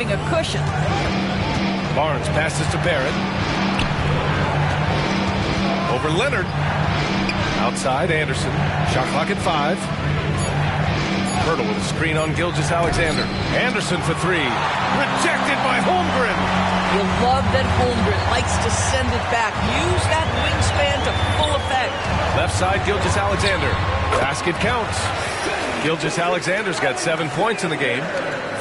a cushion. Barnes passes to Barrett. Over Leonard. Outside, Anderson. Shot clock at 5. Hurdle with a screen on Gilgeous-Alexander. Anderson for 3. Rejected by Holmgren. You love that Holmgren likes to send it back. Use that wingspan to full effect. Left side, Gilgeous-Alexander. Basket counts. Gilgeous-Alexander's got 7 points in the game.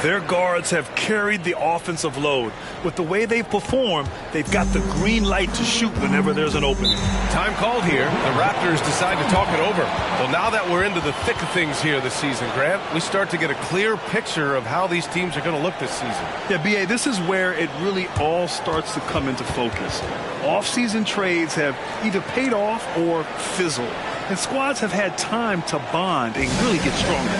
Their guards have carried the offensive load. With the way they perform, they've got the green light to shoot whenever there's an opening. Time called here. The Raptors decide to talk it over. Well, now that we're into the thick of things here this season, Grant, we start to get a clear picture of how these teams are going to look this season. Yeah, B.A., this is where it really all starts to come into focus. Off-season trades have either paid off or fizzled, and squads have had time to bond and really get stronger.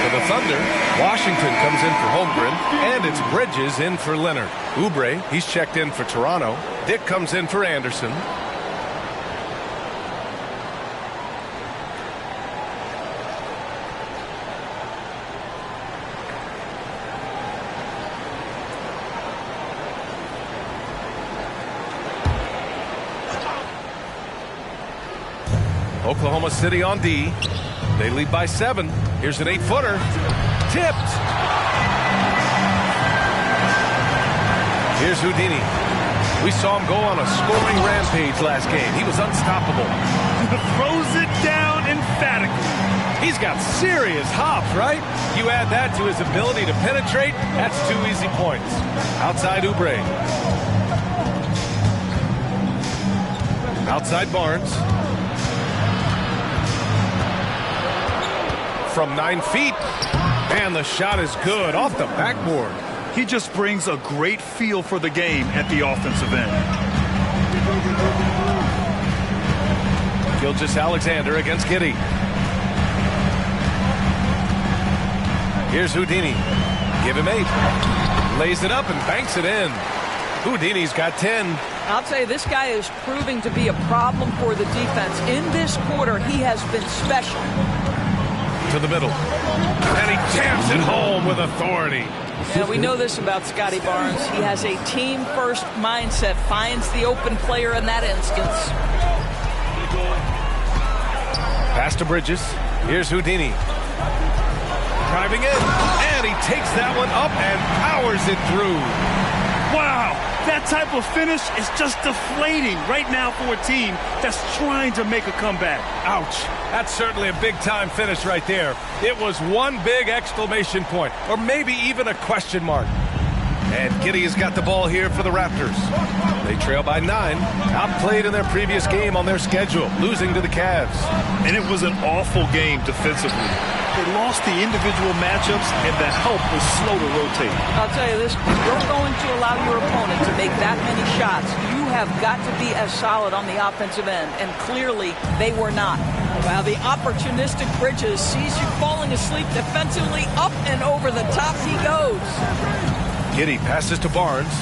For the Thunder, Washington comes in for Holmgren, and it's Bridges in for Leonard. Oubre, he's checked in for Toronto. Dick comes in for Anderson. Oklahoma City on D. They lead by 7. Here's an 8-footer. Tipped. Here's Houdini. We saw him go on a scoring rampage last game. He was unstoppable. Throws it down emphatically. He's got serious hops, right? You add that to his ability to penetrate, that's 2 easy points. Outside Oubre. Outside Barnes. From 9 feet, and the shot is good off the backboard. He just brings a great feel for the game at the offensive end. Gilgeous-Alexander against Giddey. Here's Houdini. Give him 8. Lays it up and banks it in. Houdini's got 10. I'll tell you, this guy is proving to be a problem for the defense. In this quarter, he has been special. To the middle, and he jams it home with authority. Yeah, we know this about Scotty Barnes. He has a team-first mindset, finds the open player in that instance. Pass to Bridges. Here's Houdini. Driving in, and he takes that one up and powers it through. Wow, that type of finish is just deflating right now for a team that's trying to make a comeback. Ouch. That's certainly a big-time finish right there. It was one big exclamation point, or maybe even a question mark. And Giddey has got the ball here for the Raptors. They trail by 9. Outplayed in their previous game on their schedule, losing to the Cavs. And it was an awful game defensively. They lost the individual matchups, and the help was slow to rotate. I'll tell you this, if you're going to allow your opponent to make that many shots, you have got to be as solid on the offensive end, and clearly they were not. Well, the opportunistic Bridges sees you falling asleep defensively, up and over the top he goes. Giddey passes to Barnes.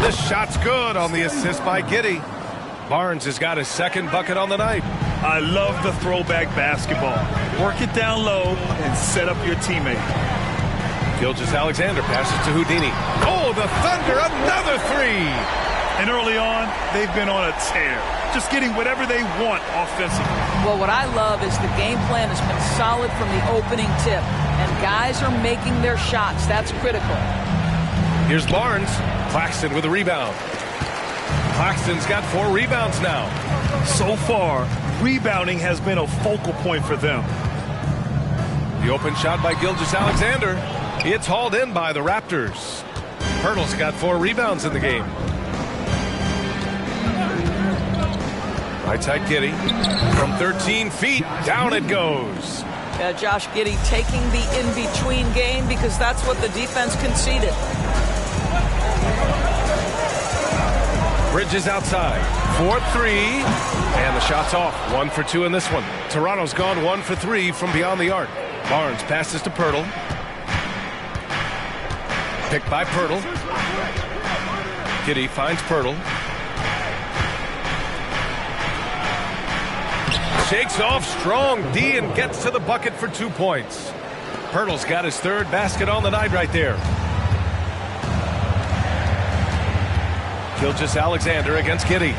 This shot's good on the assist by Giddey. Barnes has got his second bucket on the night. I love the throwback basketball. Work it down low and set up your teammate. Gilgeous-Alexander passes to Houdini. Oh, the Thunder, another 3. And early on, they've been on a tear, just getting whatever they want offensively. Well, what I love is the game plan has been solid from the opening tip, and guys are making their shots. That's critical. Here's Barnes. Claxton with a rebound. Claxton's got 4 rebounds now. So far, rebounding has been a focal point for them. The open shot by Gilgeous-Alexander. It's hauled in by the Raptors. Pirtle's got 4 rebounds in the game. Right side Giddey. From 13 feet, down it goes. Yeah, Josh Giddey taking the in-between game because that's what the defense conceded. Bridges outside. 4-3. And the shot's off. 1 for 2 in this one. Toronto's gone 1 for 3 from beyond the arc. Barnes passes to Pirtle. Picked by Pirtle. Giddey finds Pirtle. Shakes off strong D and gets to the bucket for 2 points. Pirtle's got his 3rd basket on the night right there. Gilgeous-Alexander against Giddey.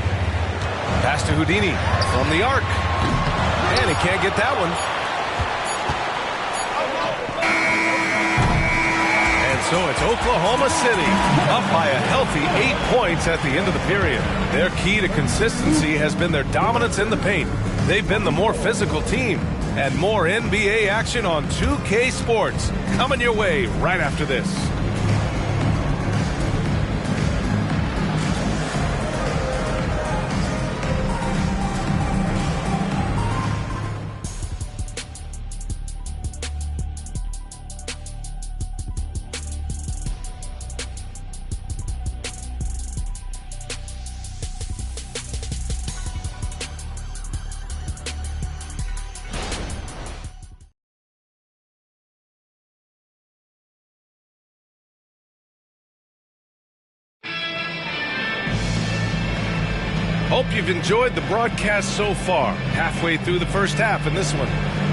Pass to Houdini from the arc. And he can't get that one. So it's Oklahoma City up by a healthy 8 points at the end of the period. Their key to consistency has been their dominance in the paint. They've been the more physical team. And more NBA action on 2K Sports coming your way right after this. Hope you've enjoyed the broadcast so far. Halfway through the first half in this one.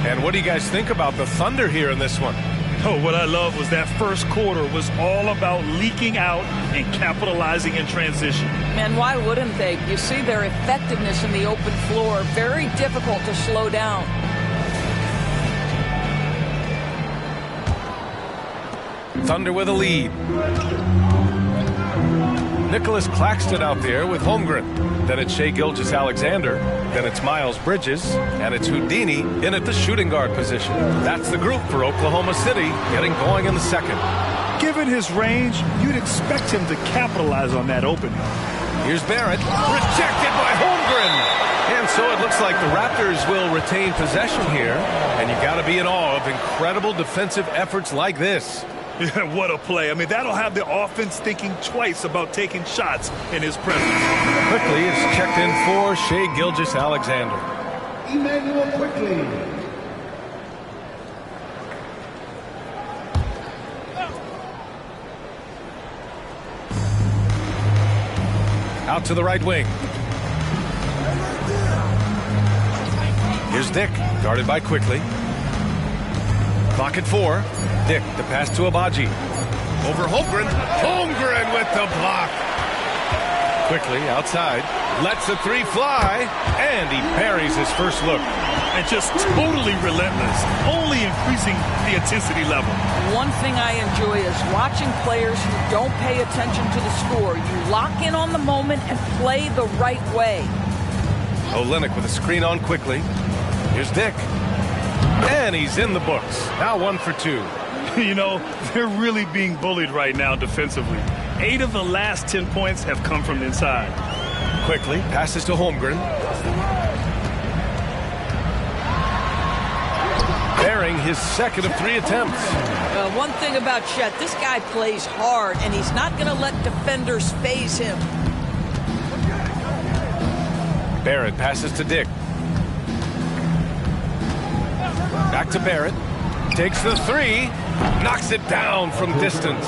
And what do you guys think about the Thunder here in this one? Oh, what I love was that first quarter was all about leaking out and capitalizing in transition. And why wouldn't they? You see their effectiveness in the open floor. Very difficult to slow down. Thunder with a lead. Nicholas Claxton out there with Holmgren. Then it's Shai Gilgeous-Alexander. Then it's Miles Bridges. And it's Houdini in at the shooting guard position. That's the group for Oklahoma City getting going in the second. Given his range, you'd expect him to capitalize on that opening. Here's Barrett. Rejected by Holmgren. And so it looks like the Raptors will retain possession here. And you got to be in awe of incredible defensive efforts like this. Yeah, what a play. I mean, that'll have the offense thinking twice about taking shots in his presence. Quickly is checked in for Shai Gilgeous-Alexander. Emmanuel Quickly. Out to the right wing. Here's Dick, guarded by Quickly. Clock at 4. Dick, the pass to Abaji. Over Holmgren. Holmgren with the block. Quickly outside. Lets the 3 fly. And he parries his first look. And just totally relentless. Only increasing the intensity level. One thing I enjoy is watching players who don't pay attention to the score. You lock in on the moment and play the right way. Olynyk with a screen on Quickly. Here's Dick. And he's in the books. Now 1 for 2. You know, they're really being bullied right now defensively. 8 of the last 10 points have come from inside. Quickly passes to Holmgren. Bearing his second of 3 attempts. One thing about Chet, this guy plays hard, and he's not going to let defenders phase him. Barrett passes to Dick. Back to Barrett. Takes the 3. Knocks it down from distance.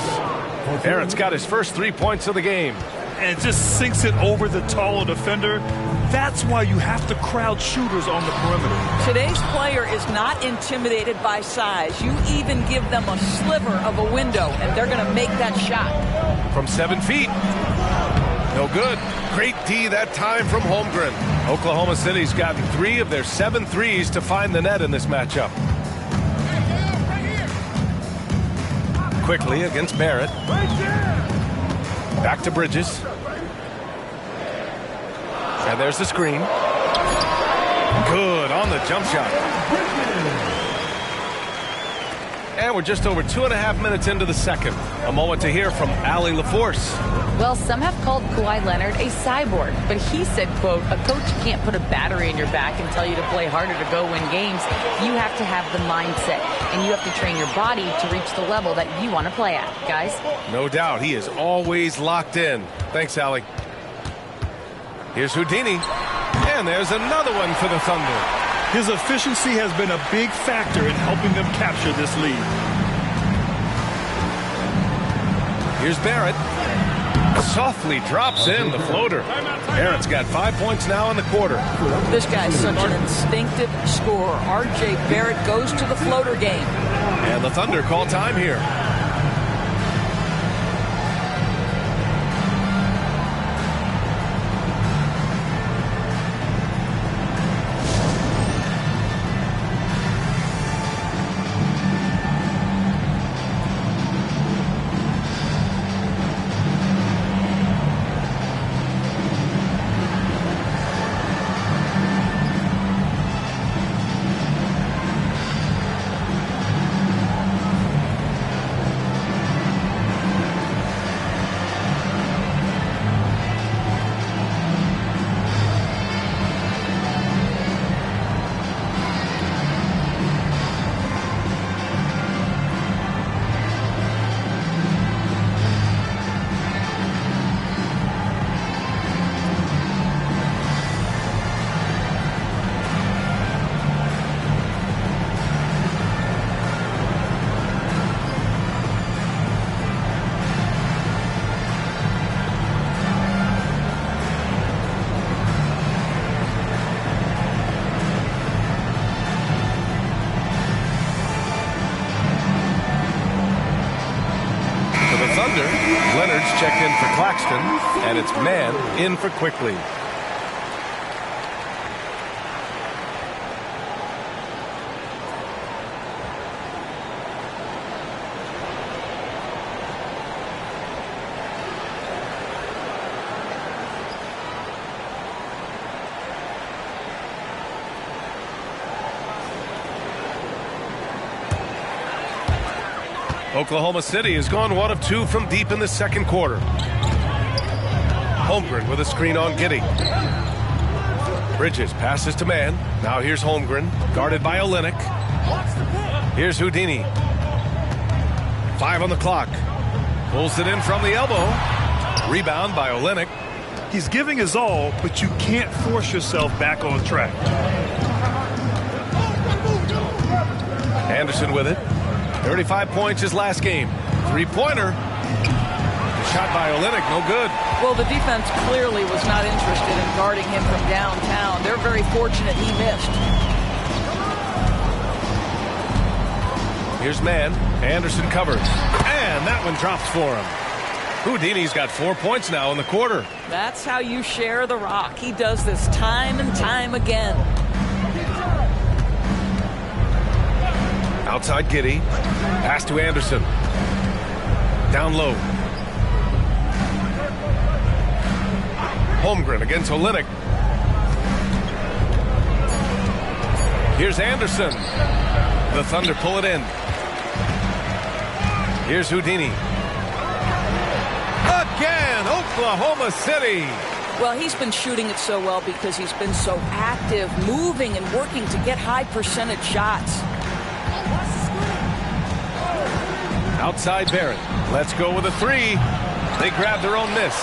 Barrett's got his first 3 points of the game. And just sinks it over the taller defender. That's why you have to crowd shooters on the perimeter. Today's player is not intimidated by size. You even give them a sliver of a window, and they're going to make that shot. From 7 feet. No good. Great D that time from Holmgren. Oklahoma City's gotten 3 of their 7 threes to find the net in this matchup. Quickly against Barrett. Back to Bridges. And there's the screen. Good on the jump shot. And we're just over 2.5 minutes into the second. A moment to hear from Allie LaForce. Well, some have called Kawhi Leonard a cyborg, but he said, quote, a coach can't put a battery in your back and tell you to play harder to go win games. You have to have the mindset, and you have to train your body to reach the level that you want to play at, guys. No doubt. He is always locked in. Thanks, Allie. Here's Houdini. And there's another one for the Thunder. His efficiency has been a big factor in helping them capture this lead. Here's Barrett. Softly drops in the floater. Barrett's got 5 points now in the quarter. This guy's such an instinctive scorer. R.J. Barrett goes to the floater game. And the Thunder call time here. Leonard's checked in for Claxton, and it's Mann in for Quickly. Oklahoma City has gone 1 of 2 from deep in the second quarter. Holmgren with a screen on Giddey. Bridges passes to Mann. Now here's Holmgren, guarded by Olynyk. Here's Houdini. 5 on the clock. Pulls it in from the elbow. Rebound by Olynyk. He's giving his all, but you can't force yourself back on track. Anderson with it. 35 points his last game. Three-pointer. Shot by Olynyk, no good. Well, the defense clearly was not interested in guarding him from downtown. They're very fortunate he missed. Here's Mann. Anderson covers. And that one drops for him. Houdini's got 4 points now in the quarter. That's how you share the rock. He does this time and time again. Outside Giddey. Pass to Anderson. Down low. Holmgren against Olynyk. Here's Anderson. The Thunder pull it in. Here's Houdini. Again, Oklahoma City. Well, he's been shooting it so well because he's been so active, moving and working to get high percentage shots. Outside Barrett. Let's go with a 3. They grab their own miss.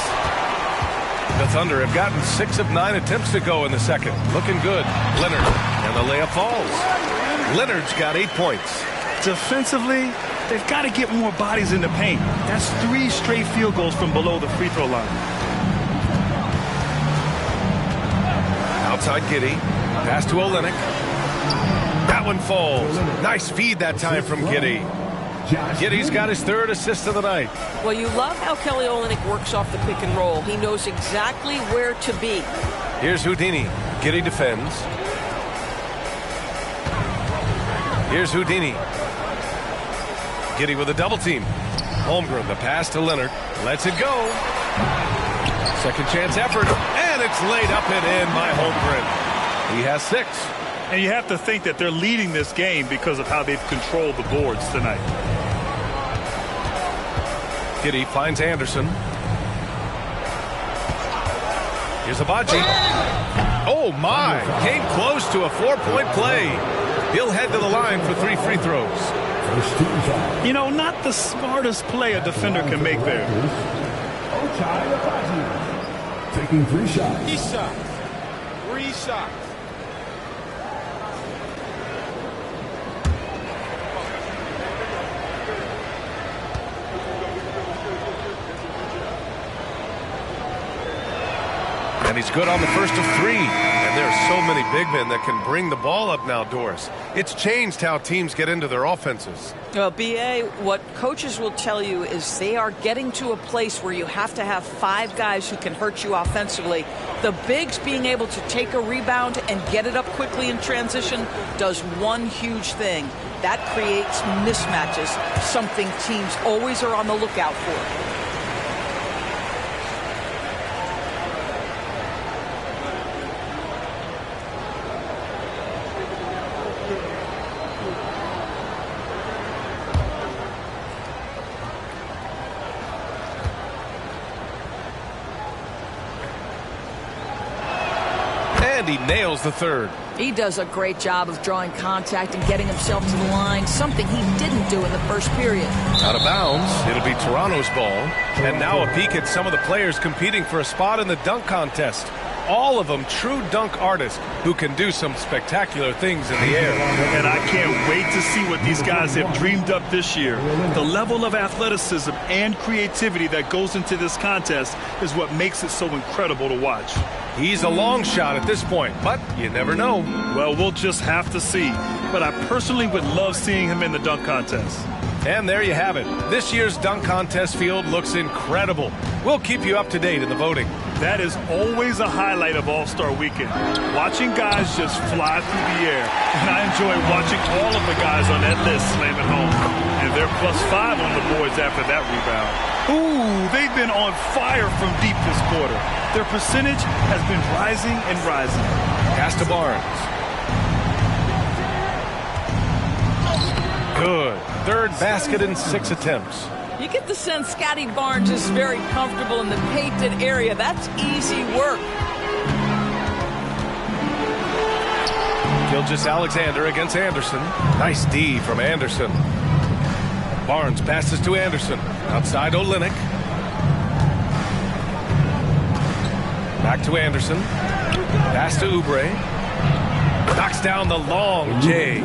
The Thunder have gotten 6 of 9 attempts to go in the second. Looking good. Leonard. And the layup falls. Leonard's got 8 points. Defensively, they've got to get more bodies in the paint. That's 3 straight field goals from below the free throw line. Outside Giddey. Pass to Olynyk. That one falls. Nice feed that time from Giddey. Giddy's got his 3rd assist of the night. Well, you love how Kelly Olynyk works off the pick and roll. He knows exactly where to be. Here's Houdini. Giddy defends. Here's Houdini. Giddy with a double team. Holmgren, the pass to Leonard. Lets it go. Second chance effort. And it's laid up and in by Holmgren. He has 6. And you have to think that they're leading this game because of how they've controlled the boards tonight. Giddy finds Anderson. Here's Abaji. Oh, my. Came close to a 4-point play. He'll head to the line for 3 free throws. You know, not the smartest play a defender can make there. Taking 3 shots. 3 shots. 3 shots. And he's good on the first of 3. And there are so many big men that can bring the ball up now, Doris. It's changed how teams get into their offenses. Well, B.A., what coaches will tell you is they are getting to a place where you have to have 5 guys who can hurt you offensively. The bigs being able to take a rebound and get it up quickly in transition does one huge thing. That creates mismatches, something teams always are on the lookout for. He nails the 3rd. He does a great job of drawing contact and getting himself to the line, something he didn't do in the first period. Out of bounds. It'll be Toronto's ball. And now a peek at some of the players competing for a spot in the dunk contest. All of them true dunk artists who can do some spectacular things in the air. And I can't wait to see what these guys have dreamed up this year. The level of athleticism and creativity that goes into this contest is what makes it so incredible to watch. He's a long shot at this point, but you never know. Well, we'll just have to see. But I personally would love seeing him in the dunk contest. And there you have it. This year's dunk contest field looks incredible. We'll keep you up to date in the voting. That is always a highlight of All-Star Weekend. Watching guys just fly through the air. And I enjoy watching all of the guys on that list slam it home. And they're +5 on the boards after that rebound. Ooh, they've been on fire from deep this quarter. Their percentage has been rising and rising. Pass to Barnes. Good. 3rd basket in 6 attempts. You get the sense Scotty Barnes is very comfortable in the painted area. That's easy work. Gilgeous-Alexander against Anderson. Nice D from Anderson. Barnes passes to Anderson. Outside Olynyk. Back to Anderson. Pass to Oubre. Knocks down the long J.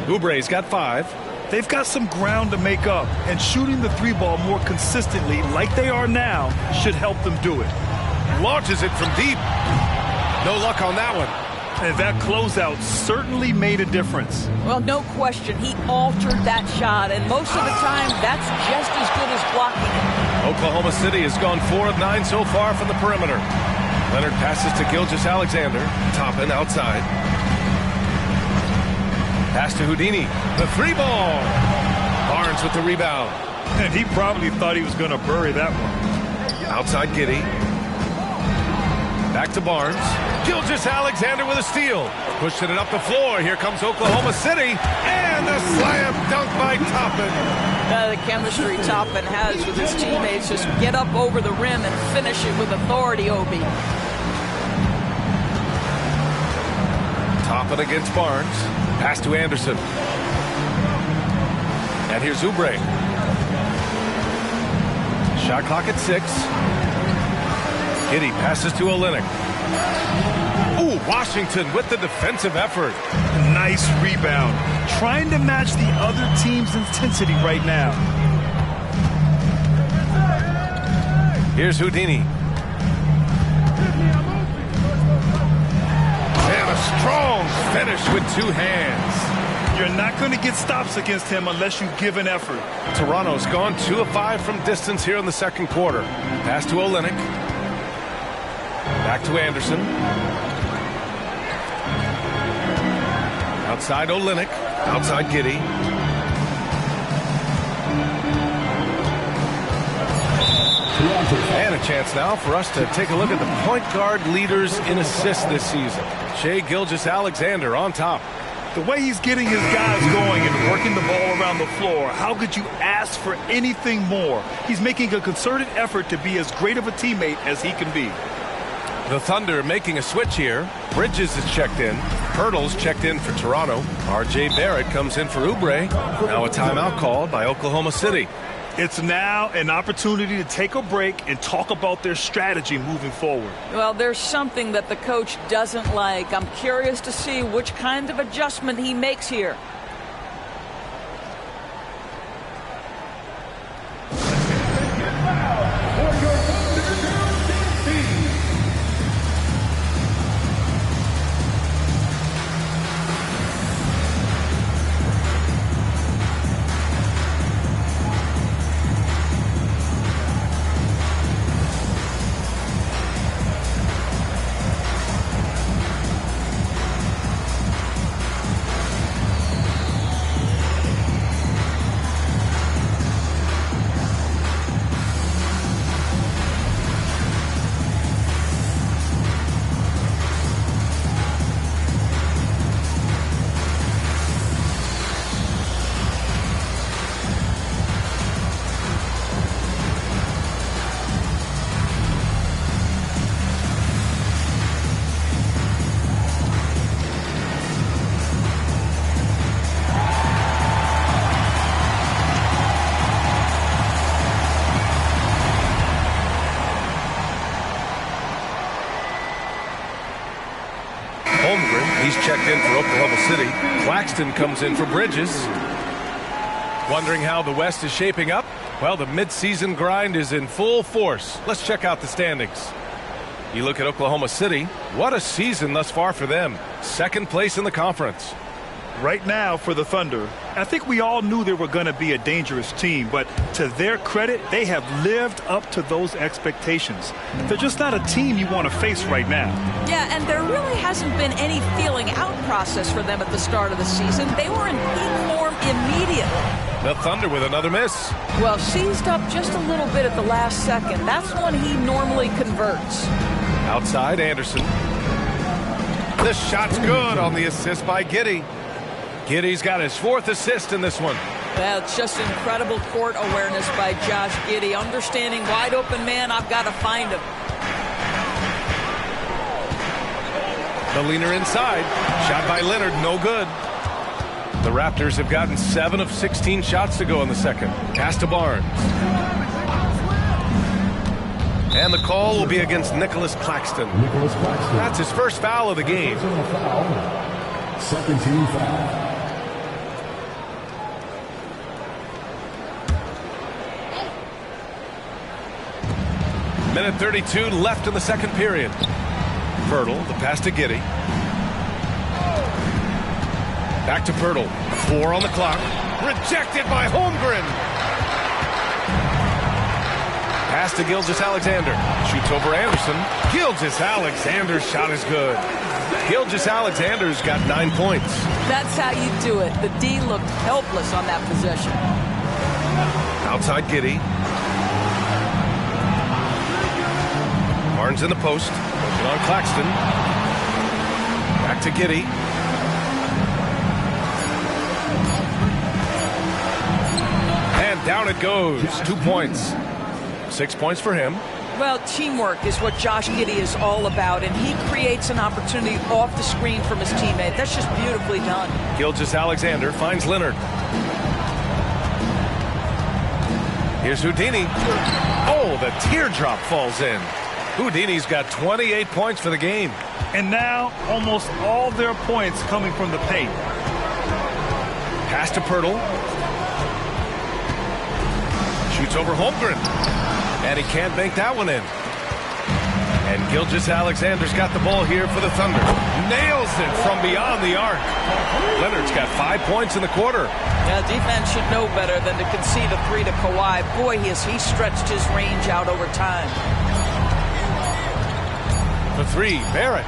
Oubre's got 5. They've got some ground to make up, and shooting the 3-ball more consistently like they are now should help them do it. Launches it from deep. No luck on that one. And that closeout certainly made a difference. Well, no question. He altered that shot, and most of the time, that's just as good as blocking it. Oklahoma City has gone 4 of 9 so far from the perimeter. Leonard passes to Gilgeous-Alexander. Toppin outside. Pass to Houdini. The 3-ball. Barnes with the rebound. And he probably thought he was going to bury that one. Outside Giddy. Back to Barnes. Gilgeous-Alexander with a steal. Pushing it up the floor. Here comes Oklahoma City. And a slam dunk by Toppin. The chemistry Toppin has with his teammates. Just get up over the rim and finish it with authority, Obi. Toppin against Barnes. Pass to Anderson. And here's Oubre. Shot clock at 6. Giddy passes to Olynyk. Ooh, Washington with the defensive effort. Nice rebound. Trying to match the other team's intensity right now. Here's Houdini. And a strong finish with 2 hands. You're not going to get stops against him unless you give an effort. Toronto's gone 2 of 5 from distance here in the second quarter. Pass to Olynyk. Back to Anderson. Outside Olynyk. Outside Giddey. And a chance now for us to take a look at the point guard leaders in assists this season. Shai Gilgeous-Alexander on top. The way he's getting his guys going and working the ball around the floor, how could you ask for anything more? He's making a concerted effort to be as great of a teammate as he can be. The Thunder making a switch here. Bridges is checked in. Hurdle's checked in for Toronto. R.J. Barrett comes in for Oubre. Now a timeout called by Oklahoma City. It's now an opportunity to take a break and talk about their strategy moving forward. Well, there's something that the coach doesn't like. I'm curious to see which kind of adjustment he makes here. He's checked in for Oklahoma City. Claxton comes in for Bridges. Wondering how the West is shaping up? Well, the midseason grind is in full force. Let's check out the standings. You look at Oklahoma City. What a season thus far for them. Second place in the conference. Right now for the Thunder, I think we all knew they were going to be a dangerous team, but to their credit, they have lived up to those expectations. They're just not a team you want to face right now. Yeah, and there really hasn't been any feeling out process for them at the start of the season. They were in peak form immediately. The Thunder with another miss. Well, seized up just a little bit at the last second. That's when he normally converts. Outside Anderson. The shot's good on the assist by Giddey. Giddey's got his 4th assist in this one. Well, it's just incredible court awareness by Josh Giddey. Understanding wide open man, I've got to find him. The leaner inside. Shot by Leonard, no good. The Raptors have gotten 7 of 16 shots to go in the second. Pass to Barnes. And the call will be against Nicholas Claxton. That's his first foul of the game. Second team foul. Minute 32 left in the second period. Pirtle, the pass to Giddey. Back to Pirtle. 4 on the clock. Rejected by Holmgren. Pass to Gilgeous-Alexander. Shoots over Anderson. Gilgeous-Alexander's shot is good. Gilgeous-Alexander's got 9 points. That's how you do it. The D looked helpless on that possession. Outside Giddey. Barnes in the post. Working on Claxton. Back to Giddey. And down it goes. 2 points. 6 points for him. Well, teamwork is what Josh Giddey is all about, and he creates an opportunity off the screen from his teammate. That's just beautifully done. Gilgeous-Alexander finds Leonard. Here's Houdini. Oh, the teardrop falls in. Houdini's got 28 points for the game. And now almost all their points coming from the paint. Pass to Pirtle. Shoots over Holmgren. And he can't bank that one in. And Gilgeous-Alexander's got the ball here for the Thunder. Nails it from beyond the arc. Leonard's got 5 points in the quarter. Yeah, defense should know better than to concede a 3 to Kawhi. Boy, he stretched his range out over time. The 3, Barrett.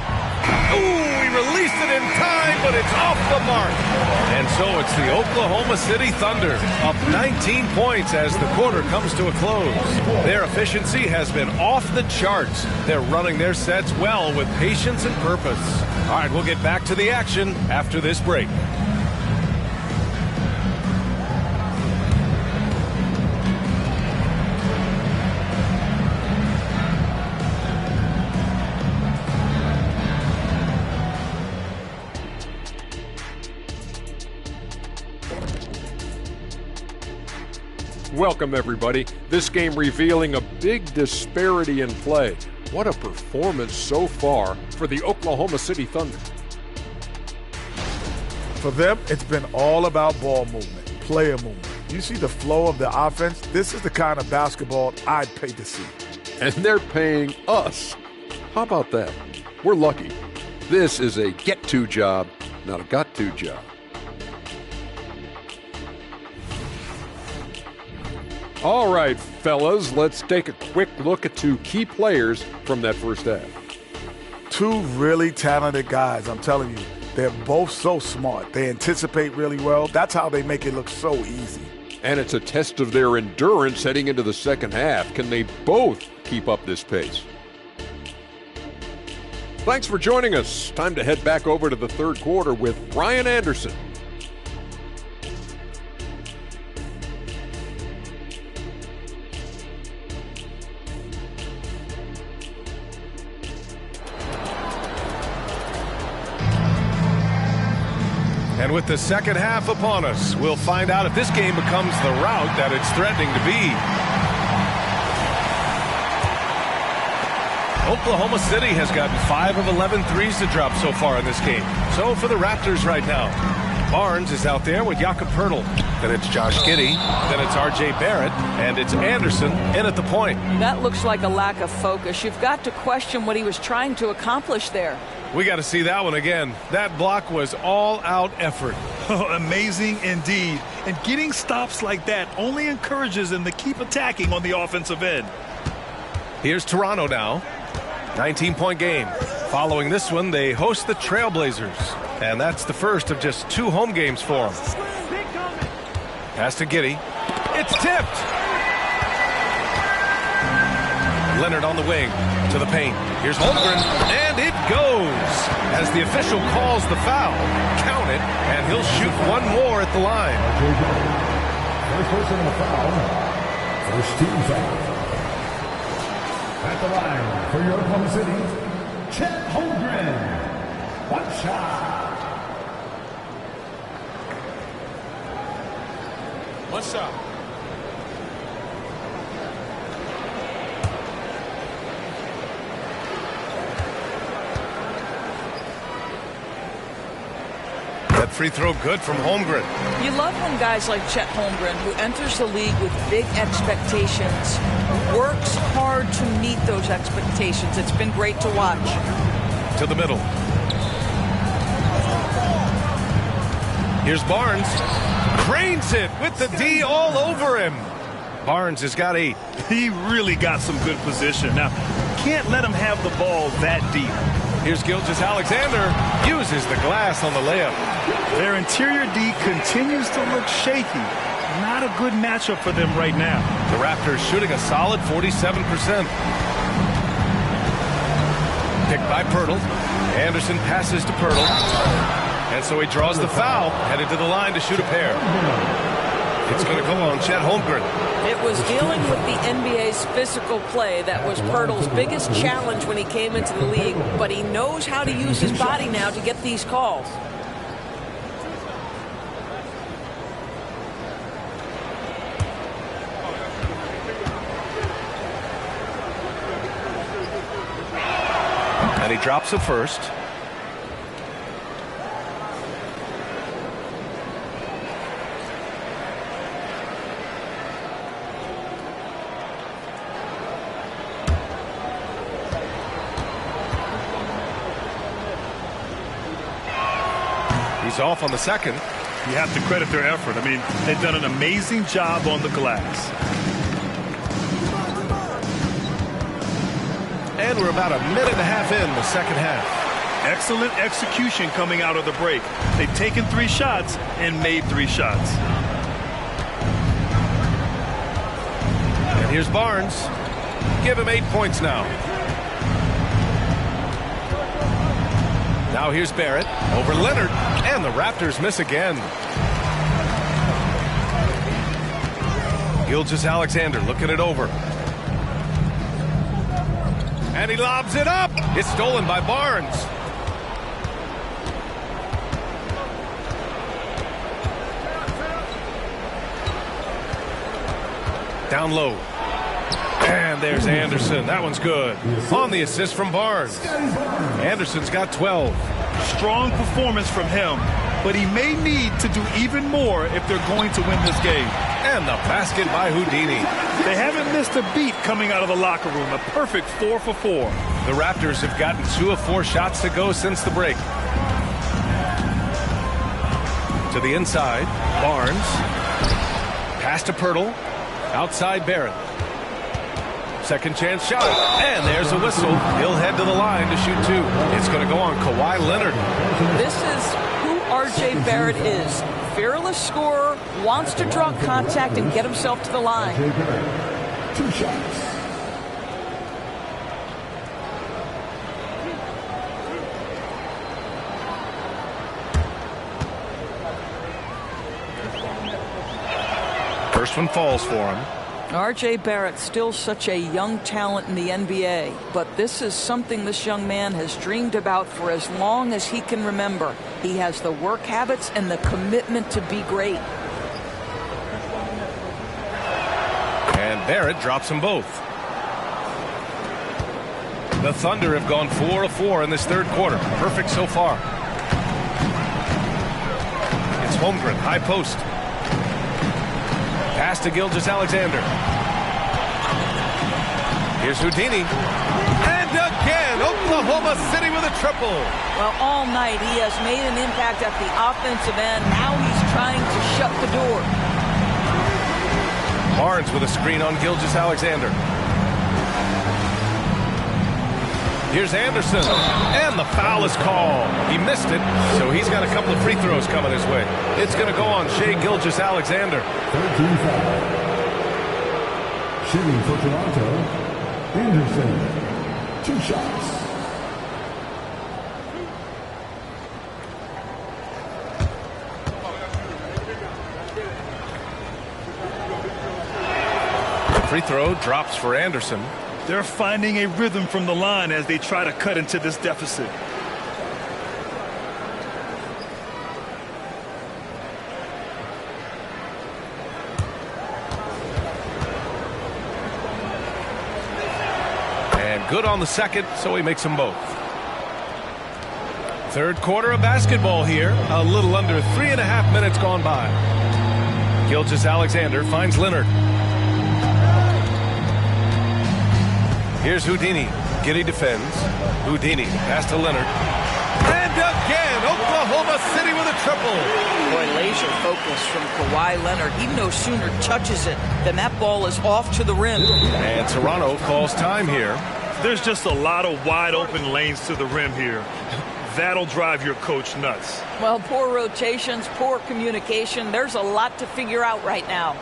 Ooh, he released it in time, but it's off the mark. And so it's the Oklahoma City Thunder up 19 points as the quarter comes to a close. Their efficiency has been off the charts. They're running their sets well with patience and purpose. All right, we'll get back to the action after this break. Welcome, everybody. This game revealing a big disparity in play. What a performance so far for the Oklahoma City Thunder. For them, it's been all about ball movement, player movement. You see the flow of the offense? This is the kind of basketball I'd pay to see. And they're paying us. How about that? We're lucky. This is a get-to job, not a got-to job. All right, fellas, let's take a quick look at 2 key players from that first half. 2 really talented guys, I'm telling you. They're both so smart. They anticipate really well. That's how they make it look so easy. And it's a test of their endurance heading into the second half. Can they both keep up this pace? Thanks for joining us. Time to head back over to the third quarter with Brian Anderson. And with the second half upon us, we'll find out if this game becomes the route that it's threatening to be. Oklahoma City has gotten 5 of 11 threes to drop so far in this game. So for the Raptors right now, Barnes is out there with Jakob Poeltl. Then it's Josh Giddey. Then it's R.J. Barrett. And it's Anderson in at the point. That looks like a lack of focus. You've got to question what he was trying to accomplish there. We got to see that one again. That block was all-out effort. Amazing indeed. And getting stops like that only encourages them to keep attacking on the offensive end. Here's Toronto now. 19-point game. Following this one, they host the Trailblazers. And that's the first of just 2 home games for them. Pass to Giddey. It's tipped. Leonard on the wing to the paint. Here's Holmgren, and it goes. As the official calls the foul, count it, and he'll shoot 1 more at the line. First person on the foul. First team foul. At the line for your Oklahoma City, Chet Holmgren. 1 shot. 1 shot. That free throw good from Holmgren. You love when guys like Chet Holmgren, who enters the league with big expectations, works hard to meet those expectations. It's been great to watch. To the middle. Here's Barnes. Cranes it with the D all over him. Barnes has got 8. He really got some good position. Now, can't let him have the ball that deep. Here's Gilgeous-Alexander. Uses the glass on the layup. Their interior D continues to look shaky. Not a good matchup for them right now. The Raptors shooting a solid 47%. Picked by Poeltl. Anderson passes to Poeltl. And so he draws the foul, headed to the line to shoot a pair. It's going to go on Chet Holmgren. It was dealing with the NBA's physical play that was Poeltl's biggest challenge when he came into the league, but he knows how to use his body now to get these calls. And he drops it first. He's off on the second. You have to credit their effort. I mean, they've done an amazing job on the glass. And we're about a minute and a half in the second half. Excellent execution coming out of the break. They've taken 3 shots and made 3 shots. And here's Barnes. Give him 8 points now. Now here's Barrett over Leonard, and the Raptors miss again. Gilgeous-Alexander looking it over. And he lobs it up. It's stolen by Barnes. Down low. And there's Anderson. That one's good. On the assist from Barnes. Anderson's got 12. Strong performance from him, but he may need to do even more if they're going to win this game. And the basket by Houdini. They haven't missed a beat coming out of the locker room. A perfect 4 for 4. The Raptors have gotten 2 of 4 shots to go since the break. To the inside, Barnes. Pass to Pirtle. Outside Barrett. Second chance shot. And there's a whistle. He'll head to the line to shoot 2. It's going to go on Kawhi Leonard. This is who R.J. Barrett is. Fearless scorer, wants to draw contact and get himself to the line. 2 shots. First one falls for him. R.J. Barrett, still such a young talent in the NBA, but this is something this young man has dreamed about for as long as he can remember. He has the work habits and the commitment to be great. And Barrett drops them both. The Thunder have gone 4 of 4 in this third quarter. Perfect so far. It's Holmgren, high post. Pass to Gilgeous-Alexander. Here's Houdini. And again, Oklahoma City with a triple. Well, all night he has made an impact at the offensive end. Now he's trying to shut the door. Barnes with a screen on Gilgeous-Alexander. Here's Anderson. And the foul is called. He missed it, so he's got a couple of free throws coming his way. It's going to go on Shai Gilgeous-Alexander. 13 foul. Shooting for Toronto, Anderson. 2 shots. Free throw drops for Anderson. They're finding a rhythm from the line as they try to cut into this deficit. And good on the second, so he makes them both. Third quarter of basketball here. A little under 3.5 minutes gone by. Gilgeous-Alexander finds Leonard. Here's Houdini. Giddey defends. Houdini pass to Leonard. And again, Oklahoma City with a triple. Boy, laser focus from Kawhi Leonard. He no sooner touches it than that ball is off to the rim. And Toronto calls time here. There's just a lot of wide open lanes to the rim here. That'll drive your coach nuts. Well, poor rotations, poor communication. There's a lot to figure out right now.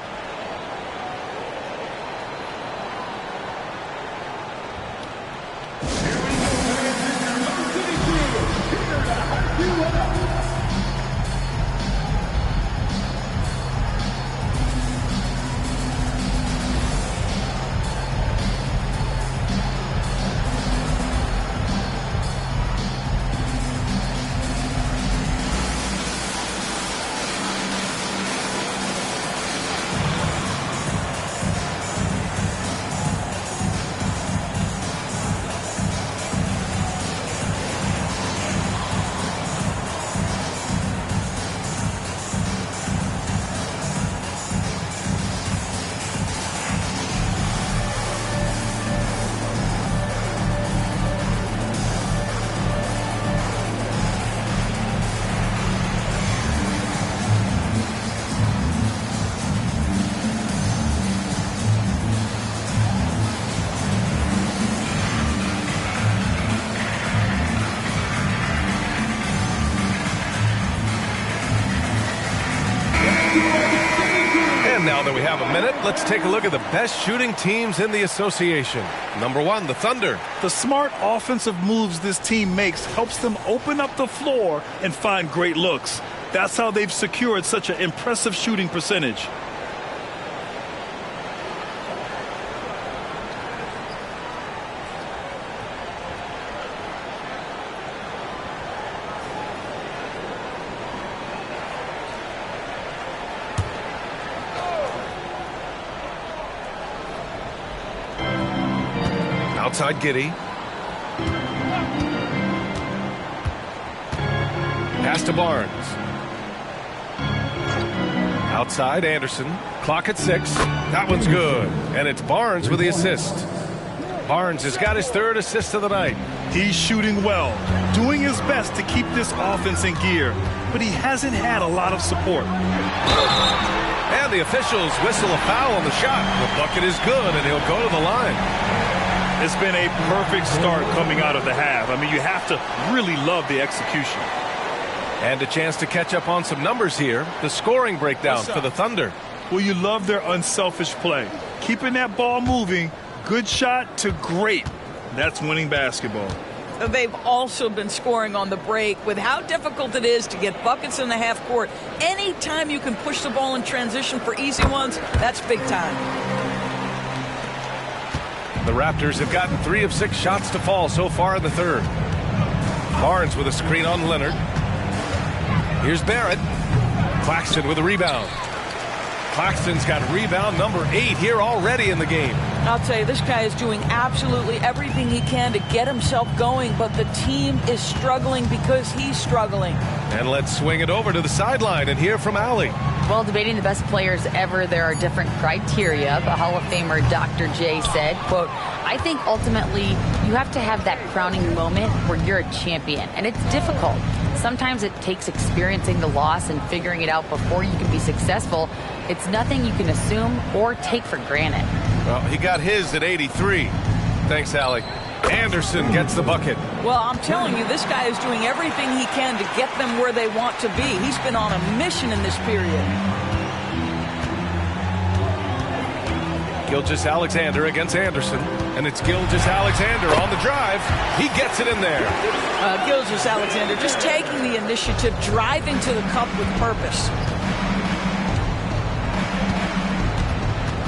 that we have a minute, let's take a look at the best shooting teams in the association. Number 1, the Thunder. The smart offensive moves this team makes helps them open up the floor and find great looks. That's how they've secured such an impressive shooting percentage. Outside Giddey. Pass to Barnes. Outside Anderson. Clock at 6. That one's good. And it's Barnes with the assist. Barnes has got his 3rd assist of the night. He's shooting well, doing his best to keep this offense in gear, but he hasn't had a lot of support. And the officials whistle a foul on the shot. The bucket is good, and he'll go to the line. It's been a perfect start coming out of the half. I mean, you have to really love the execution. And a chance to catch up on some numbers here. The scoring breakdown for the Thunder. Well, you love their unselfish play. Keeping that ball moving, good shot to great. That's winning basketball. They've also been scoring on the break. With how difficult it is to get buckets in the half court, anytime you can push the ball in transition for easy ones, that's big time. The Raptors have gotten 3 of 6 shots to fall so far in the 3rd. Barnes with a screen on Leonard. Here's Barrett. Claxton with a rebound. Claxton's got rebound number 8 here already in the game. I'll tell you, this guy is doing absolutely everything he can to get himself going, but the team is struggling because he's struggling. And let's swing it over to the sideline and hear from Allie. Well, debating the best players ever, there are different criteria. The Hall of Famer Dr. J said, quote, I think ultimately you have to have that crowning moment where you're a champion, and it's difficult. Sometimes it takes experiencing the loss and figuring it out before you can be successful. It's nothing you can assume or take for granted. Well, he got his at 83. Thanks, Allie. Anderson gets the bucket. Well, I'm telling you, this guy is doing everything he can to get them where they want to be. He's been on a mission in this period. Gilgeous-Alexander against Anderson. And it's Gilgeous-Alexander on the drive. He gets it in there. Gilgeous-Alexander just taking the initiative, driving to the cup with purpose.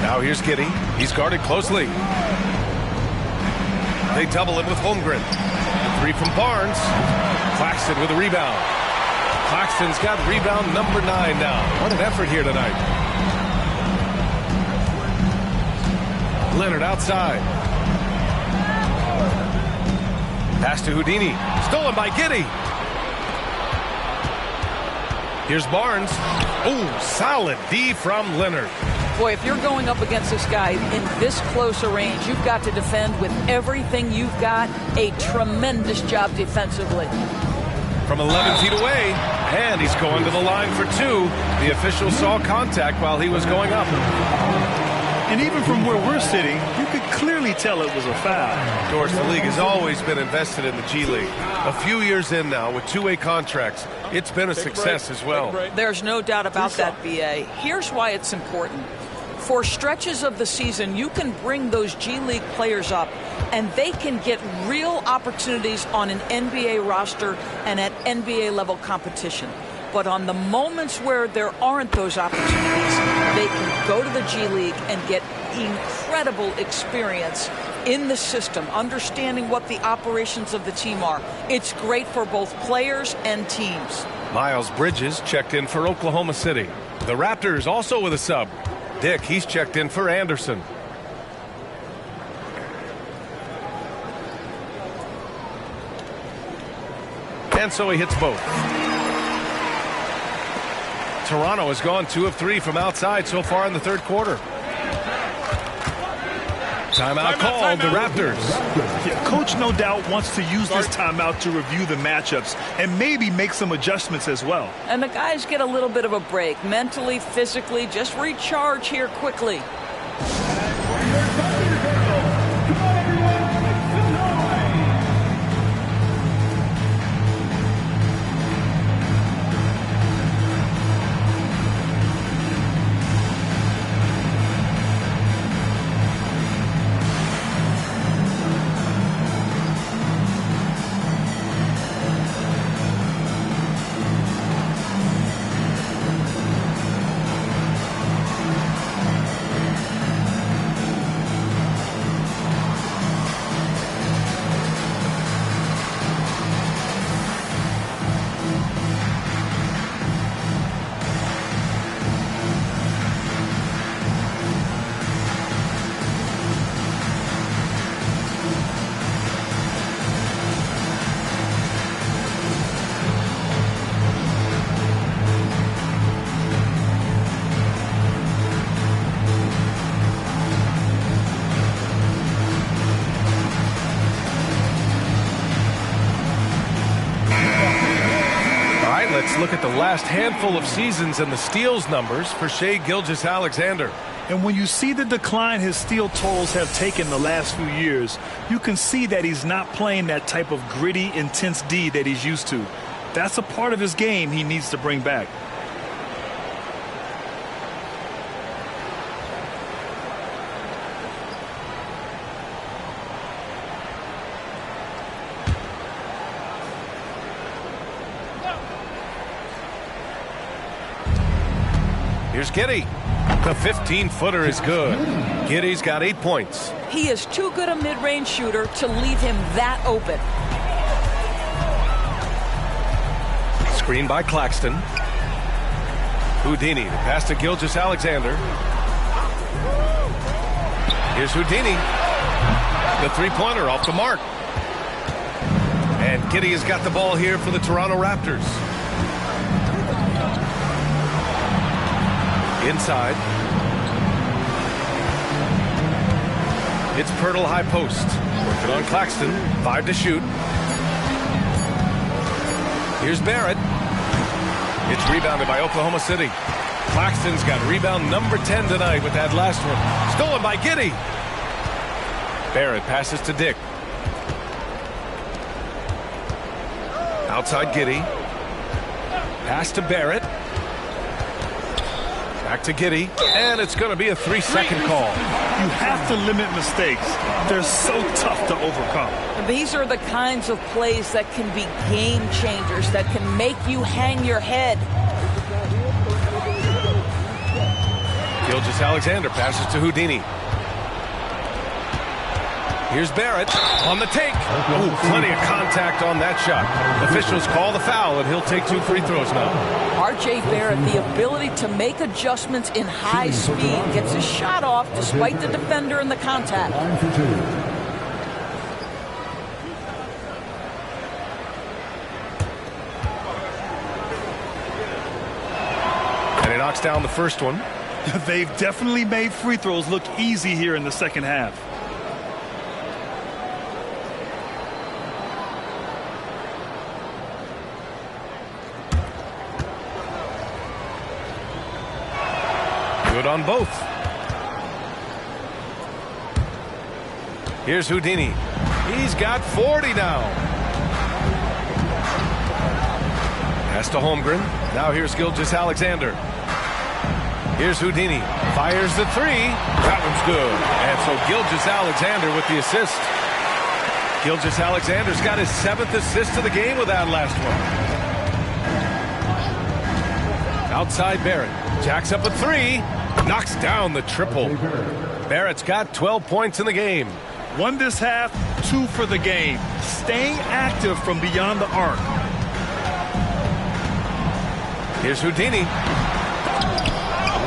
Now here's Giddey. He's guarded closely. They double him with Holmgren. 3 from Barnes. Claxton with a rebound. Claxton's got rebound number 9 now. What an effort here tonight. Leonard outside. Pass to Houdini. Stolen by Giddey. Here's Barnes. Oh, solid D from Leonard. Boy, if you're going up against this guy in this close a range, you've got to defend with everything you've got. A tremendous job defensively. From 11 feet away, and he's going to the line for 2. The official saw contact while he was going up. And even from where we're sitting, you could clearly tell it was a foul. Of course, the league has always been invested in the G League. A few years in now with 2-way contracts, it's been a success as well. There's no doubt about that, B.A. Here's why it's important. For stretches of the season, you can bring those G League players up, and they can get real opportunities on an NBA roster and at NBA level competition. But on the moments where there aren't those opportunities, they can go to the G League and get incredible experience in the system, understanding what the operations of the team are. It's great for both players and teams. Miles Bridges checked in for Oklahoma City. The Raptors also with a sub. Dick, he's checked in for Anderson. And so he hits both. Toronto has gone 2 of 3 from outside so far in the 3rd quarter. Timeout called, the Raptors. Yeah, Coach no doubt wants to use this timeout to review the matchups and maybe make some adjustments as well. And the guys get a little bit of a break, mentally, physically, just recharge here quickly. Let's look at the last handful of seasons and the steals numbers for Shai Gilgeous-Alexander. And when you see the decline his steal totals have taken the last few years, you can see that he's not playing that type of gritty, intense D that he's used to. That's a part of his game he needs to bring back. Here's Giddey. The 15-footer is good. Giddey's got 8 points. He is too good a mid-range shooter to leave him that open. Screen by Claxton. Houdini, the pass to Gilgeous-Alexander. Here's Houdini. The three-pointer off the mark. And Giddey has got the ball here for the Toronto Raptors. Inside. It's Pirtle high post. Working on Claxton. 5 to shoot. Here's Barrett. It's rebounded by Oklahoma City. Claxton's got rebound number 10 tonight with that last one. Stolen by Giddey. Barrett passes to Dick. Outside Giddey. Pass to Barrett. Back to Giddey, and it's going to be a 3-second call. You have to limit mistakes. They're so tough to overcome. These are the kinds of plays that can be game changers, that can make you hang your head. Gilgeous-Alexander passes to Houdini. Here's Barrett on the take. Ooh, plenty of contact on that shot. Officials call the foul, and he'll take 2 free throws now. R.J. Barrett, the ability to make adjustments in high speed, gets his shot off despite the defender and the contact. And he knocks down the first one. They've definitely made free throws look easy here in the second half. Good on both. Here's Houdini. He's got 40 now. Pass to Holmgren. Now here's Gilgeous-Alexander. Here's Houdini. Fires the 3. That one's good. And so Gilgeous-Alexander with the assist. Gilgeous-Alexander's got his 7th assist of the game with that last one. Outside Barrett. Jacks up a 3. Knocks down the triple. Barrett's got 12 points in the game. 1 this half, 2 for the game. Staying active from beyond the arc. Here's Houdini.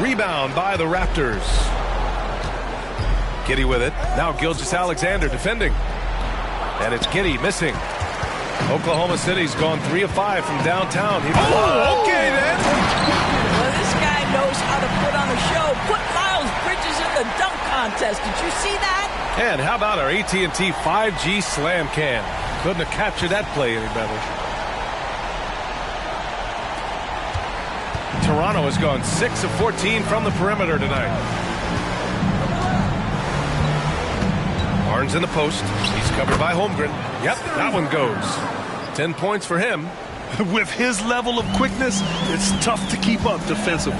Rebound by the Raptors. Giddey with it. Now Gilgeous-Alexander defending. And it's Giddey missing. Oklahoma City's gone 3 of 5 from downtown. Okay then. Well, this guy knows how to put on a show. Put Miles Bridges in the dunk contest. Did you see that? And how about our AT&T 5G slam cam? Couldn't have captured that play any better. Toronto has gone 6 of 14 from the perimeter tonight. Barnes in the post. He's covered by Holmgren. Yep, that one goes. 10 points for him. With his level of quickness, it's tough to keep up defensively.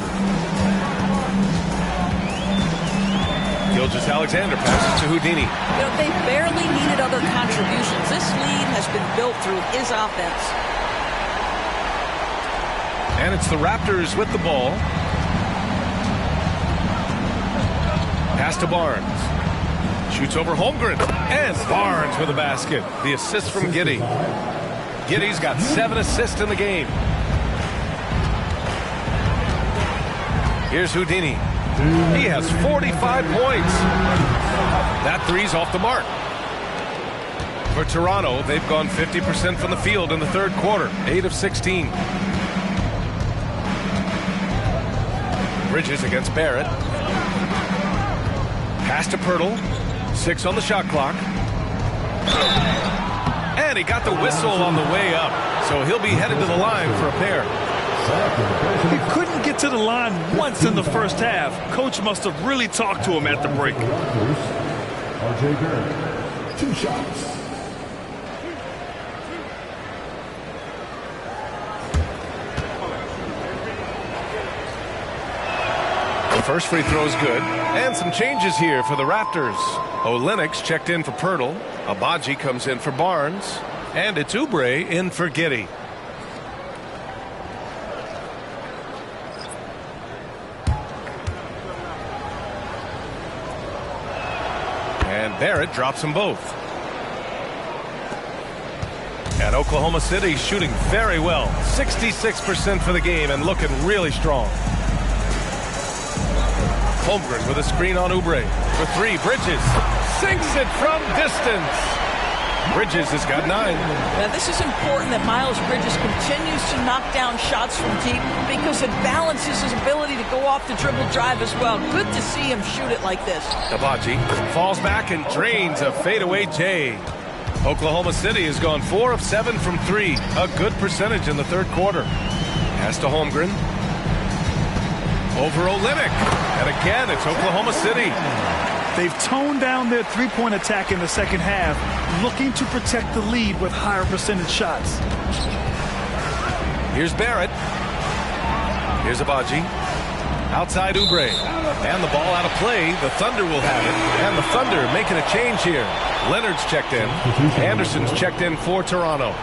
Gilgeous-Alexander passes to Houdini. You know, they barely needed other contributions. This lead has been built through his offense. And it's the Raptors with the ball. Pass to Barnes. Shoots over Holmgren. And Barnes with a basket. The assist from Giddey. Giddey's got 7 assists in the game. Here's Houdini. He has 45 points. That 3's off the mark. For Toronto, they've gone 50% from the field in the third quarter. 8 of 16. Bridges against Barrett. Pass to Pirtle. 6 on the shot clock. And he got the whistle on the way up. So he'll be headed to the line for a pair. He couldn't get to the line once in the first half. Coach must have really talked to him at the break. R.J. Barrett, 2 shots. The first free throw is good. And some changes here for the Raptors. Olenek's checked in for Pirtle. Abaji comes in for Barnes. And it's Oubre in for Giddey. And Barrett drops them both. And Oklahoma City shooting very well. 66% for the game and looking really strong. Holmgren with a screen on Oubre. For 3, Bridges sinks it from distance. Bridges has got 9. Now, this is important that Miles Bridges continues to knock down shots from deep because it balances his ability to go off the dribble drive as well. Good to see him shoot it like this. Abaji falls back and drains a fadeaway J. Oklahoma City has gone 4 of 7 from 3. A good percentage in the third quarter. Pass to Holmgren. Over Olynyk. And again, it's Oklahoma City. They've toned down their three-point attack in the second half, looking to protect the lead with higher percentage shots. Here's Barrett. Here's Abaji. Outside Oubre. And the ball out of play. The Thunder will have it. And the Thunder making a change here. Leonard's checked in. Anderson's checked in for Toronto.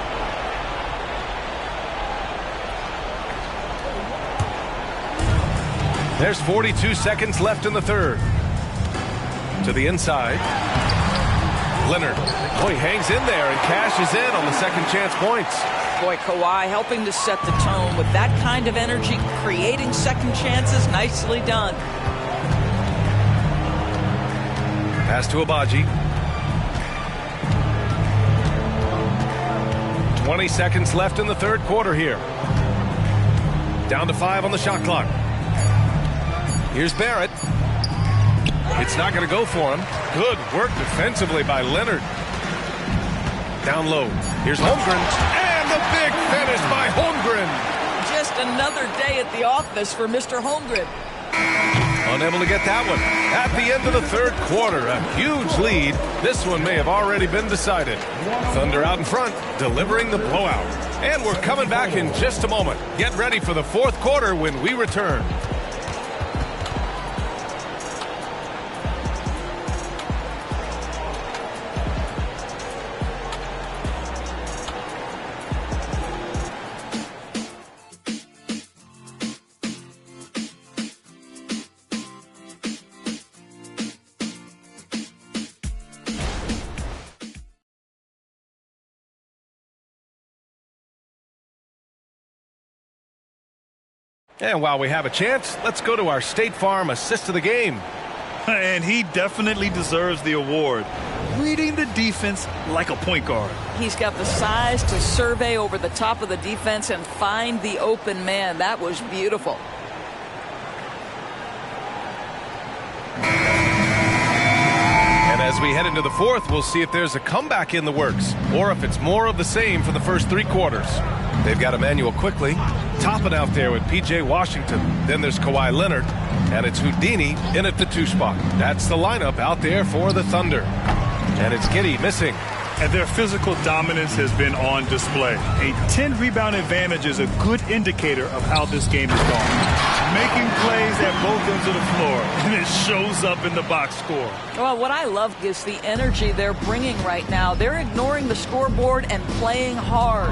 There's 42 seconds left in the third. To the inside. Leonard. Boy, hangs in there and cashes in on the second chance points. Boy, Kawhi helping to set the tone with that kind of energy, creating second chances. Nicely done. Pass to Abaji. 20 seconds left in the third quarter here. Down to 5 on the shot clock. Here's Barrett. It's not going to go for him. Good work defensively by Leonard. Down low. Here's Holmgren. And the big finish by Holmgren. Just another day at the office for Mr. Holmgren. Unable to get that one. At the end of the third quarter, a huge lead. This one may have already been decided. Thunder out in front, delivering the blowout. And we're coming back in just a moment. Get ready for the fourth quarter when we return. And while we have a chance, let's go to our State Farm assist of the game. And he definitely deserves the award. Reading the defense like a point guard. He's got the size to survey over the top of the defense and find the open man. That was beautiful. And as we head into the fourth, we'll see if there's a comeback in the works or if it's more of the same for the first 3 quarters. They've got Emmanuel quickly, topping out there with P.J. Washington. Then there's Kawhi Leonard, and it's Houdini in at the 2 spot. That's the lineup out there for the Thunder. And it's Giddey missing. And their physical dominance has been on display. A 10-rebound advantage is a good indicator of how this game is going. Making plays at both ends of the floor, and it shows up in the box score. Well, what I love is the energy they're bringing right now. They're ignoring the scoreboard and playing hard.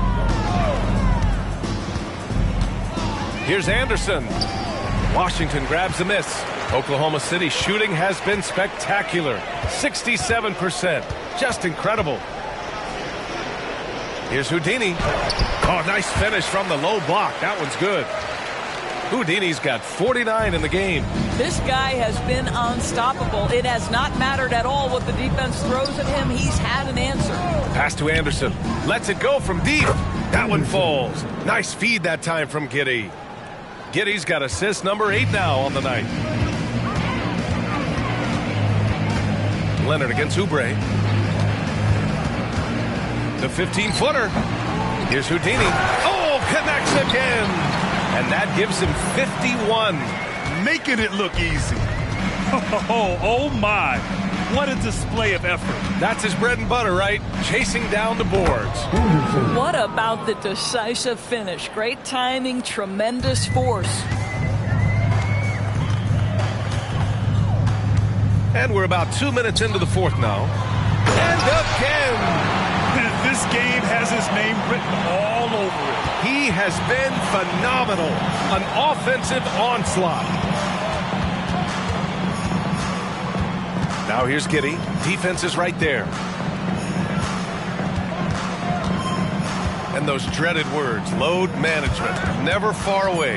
Here's Anderson. Washington grabs the miss. Oklahoma City shooting has been spectacular. 67%. Just incredible. Here's Houdini. Oh, nice finish from the low block. That one's good. Houdini's got 49 in the game. This guy has been unstoppable. It has not mattered at all what the defense throws at him. He's had an answer. Pass to Anderson. Lets it go from deep. That one falls. Nice feed that time from Giddey. Giddey's got assist number 8 now on the night. Leonard against Oubre. The 15-footer. Here's Houdini. Oh, connects again. And that gives him 51. Making it look easy. Oh my. What a display of effort. That's his bread and butter, right? Chasing down the boards. What about the decisive finish? Great timing, tremendous force. And we're about 2 minutes into the fourth now. And again. And this game has his name written all over it. He has been phenomenal. An offensive onslaught. Now here's Giddey. Defense is right there. And those dreaded words, load management, never far away.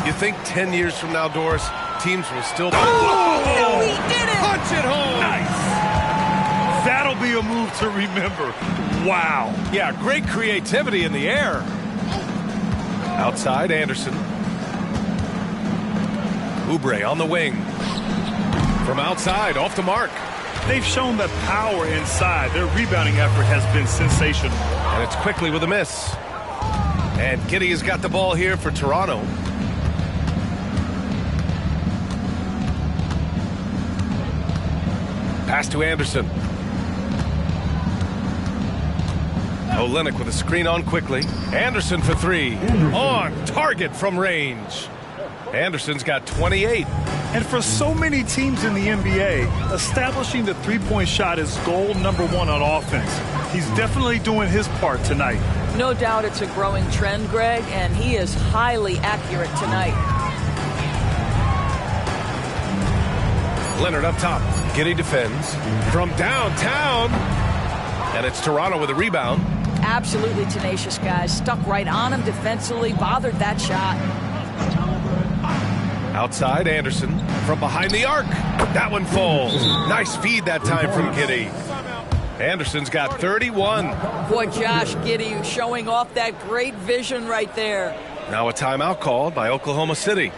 You think 10 years from now, Doris, teams will still... Oh, he did it! Punch it home! Nice. That'll be a move to remember. Wow. Yeah, great creativity in the air. Outside, Anderson. Oubre on the wing. From outside, off the mark. They've shown that power inside. Their rebounding effort has been sensational. And it's quickly with a miss. And Giddey has got the ball here for Toronto. Pass to Anderson. Olynyk with a screen on quickly. Anderson for three. On target from range. Anderson's got 28. And for so many teams in the NBA, establishing the three-point shot is goal number one on offense. He's definitely doing his part tonight. No doubt it's a growing trend, Greg, and he is highly accurate tonight. Leonard up top. Giddey defends. From downtown. And it's Toronto with a rebound. Absolutely tenacious, guys. Stuck right on him defensively, bothered that shot. Outside, Anderson. From behind the arc. That one falls. Nice feed that time from Giddey. Anderson's got 31. Boy, Josh Giddey showing off that great vision right there. Now a timeout called by Oklahoma City.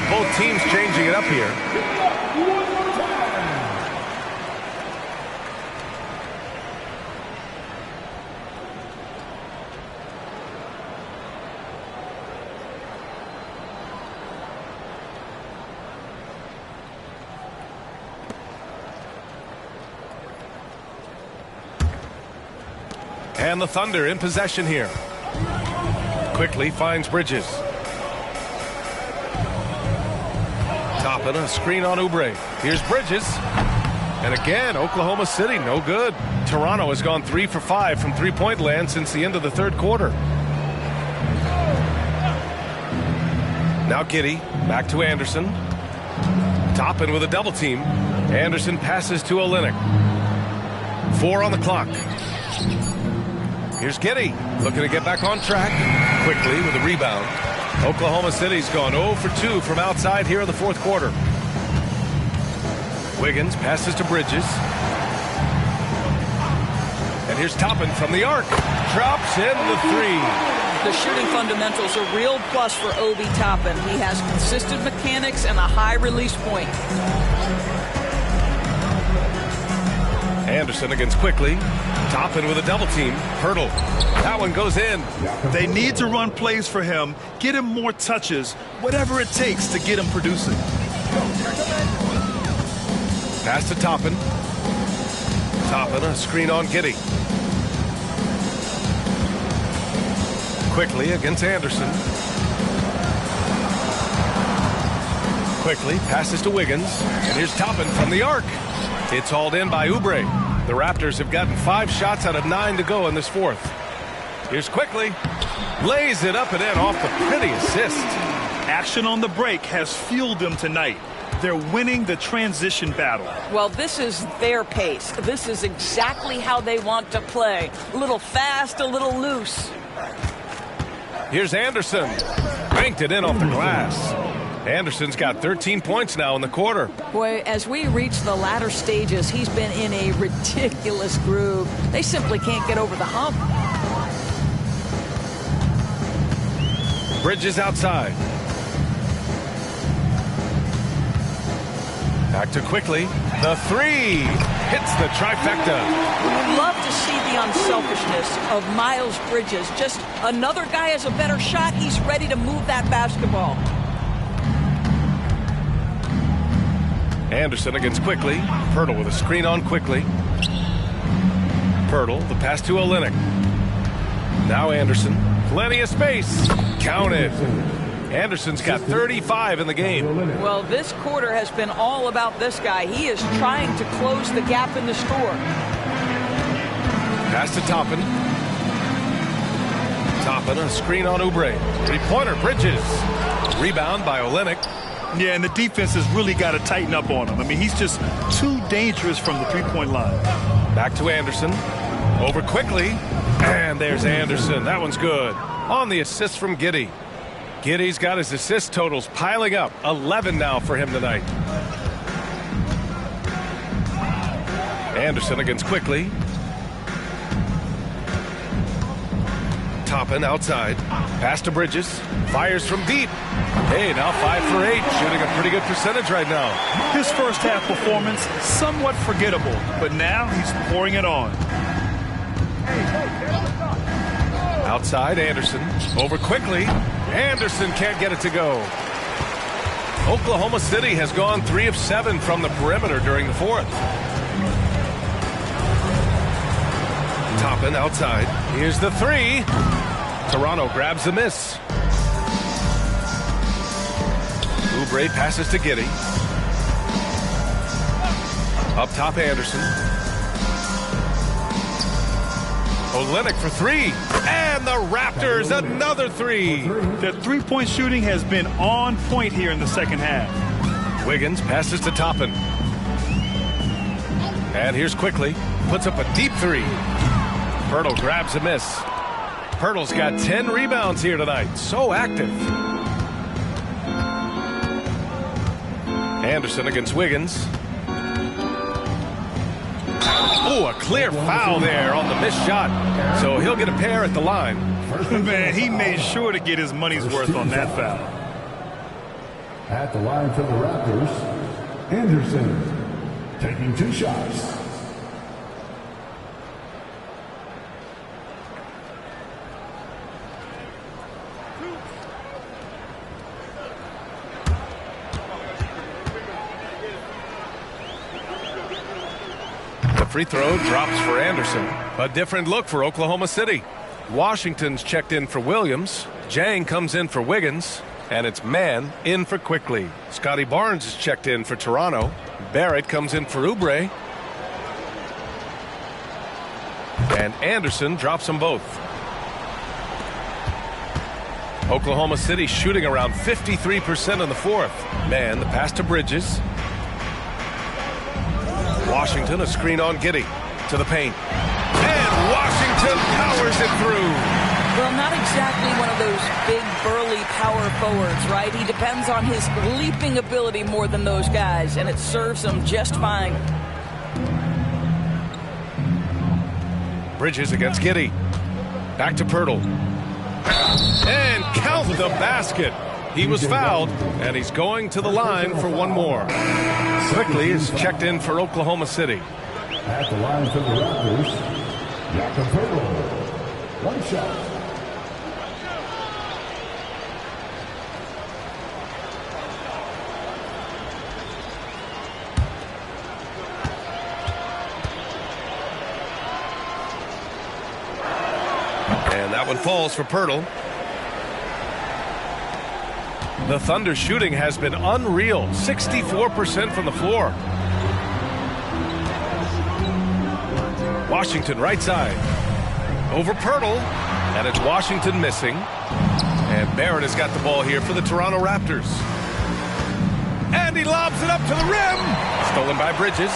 Both teams changing it up here. And the Thunder in possession here. Quickly finds Bridges. Toppin, a screen on Oubre. Here's Bridges. And again, Oklahoma City, no good. Toronto has gone 3 for 5 from three-point land since the end of the third quarter. Now Giddey, back to Anderson. Toppin with a double team. Anderson passes to Olynyk. 4 on the clock. Here's Giddey, looking to get back on track. Quickly with a rebound. Oklahoma City's gone 0 for 2 from outside here in the fourth quarter. Wiggins passes to Bridges. And here's Toppin from the arc. Drops in the three. The shooting fundamentals are real plus for Obi Toppin. He has consistent mechanics and a high release point. Anderson against Quickly. Toppin with a double team. Hurdle. That one goes in. They need to run plays for him, get him more touches, whatever it takes to get him producing. Pass to Toppin. Toppin, a screen on Giddy. Quickly against Anderson. Quickly passes to Wiggins. And here's Toppin from the arc. It's hauled in by Oubre. The Raptors have gotten 5 shots out of 9 to go in this fourth. Here's Quickly. Lays it up and in off the pretty assist. Action on the break has fueled them tonight. They're winning the transition battle. Well, this is their pace. This is exactly how they want to play. A little fast, a little loose. Here's Anderson. Banked it in off the glass. Anderson's got 13 points now in the quarter. Boy, as we reach the latter stages, he's been in a ridiculous groove. They simply can't get over the hump. Bridges outside. Back to Quickly. The 3 hits the trifecta. We'd love to see the unselfishness of Miles Bridges. Just another guy has a better shot. He's ready to move that basketball. Anderson against Quickly. Pirtle with a screen on Quickly. Pirtle, the pass to Olynyk. Now Anderson. Plenty of space. Counted. Anderson's got 35 in the game. Well, this quarter has been all about this guy. He is trying to close the gap in the score. Pass to Toppin. Toppin, a screen on Oubre. 3-pointer, Bridges. Rebound by Olynyk. Yeah, and the defense has really got to tighten up on him. I mean, he's just too dangerous from the three-point line. Back to Anderson. Over Quickly. And there's Anderson. That one's good. On the assist from Giddy. Giddy's got his assist totals piling up. 11 now for him tonight. Anderson against Quickly. Toppin outside. Pass to Bridges. Fires from deep. Hey, now 5 for 8. Shooting a pretty good percentage right now. His first half performance, somewhat forgettable, but now he's pouring it on. Outside, Anderson. Over Quickly. Anderson can't get it to go. Oklahoma City has gone 3 of 7 from the perimeter during the fourth. Toppin outside. Here's the 3. Toronto grabs the miss. Oubre passes to Giddy. Up top, Anderson. Olynyk for 3. And the Raptors, another 3. Their three-point shooting has been on point here in the second half. Wiggins passes to Toppin. And here's Quickly. Puts up a deep 3. Pirtle grabs a miss. Pirtle's got 10 rebounds here tonight. So active. Anderson against Wiggins. Oh, a clear foul there on the missed shot. So he'll get a pair at the line. Man, he made sure to get his money's worth on that foul. At the line for the Raptors, Anderson taking 2 shots. Free throw drops for Anderson. A different look for Oklahoma City. Washington's checked in for Williams. Jang comes in for Wiggins. And it's Mann in for Quickly. Scotty Barnes is checked in for Toronto. Barrett comes in for Oubre. And Anderson drops them both. Oklahoma City shooting around 53% in the fourth. Mann, the pass to Bridges. Washington, a screen on Giddy to the paint. And Washington powers it through. Well, not exactly one of those big, burly power forwards, right? He depends on his leaping ability more than those guys, and it serves him just fine. Bridges against Giddy. Back to Pirtle. And count the basket. He was fouled, and he's going to the line for one more. Quickly is checked in for Oklahoma City. At the line for the Raptors, Jakob 1 shot. And that one falls for Pirtle. The Thunder shooting has been unreal. 64% from the floor. Washington right side. Over Pirtle. And it's Washington missing. And Barrett has got the ball here for the Toronto Raptors. And he lobs it up to the rim. Stolen by Bridges.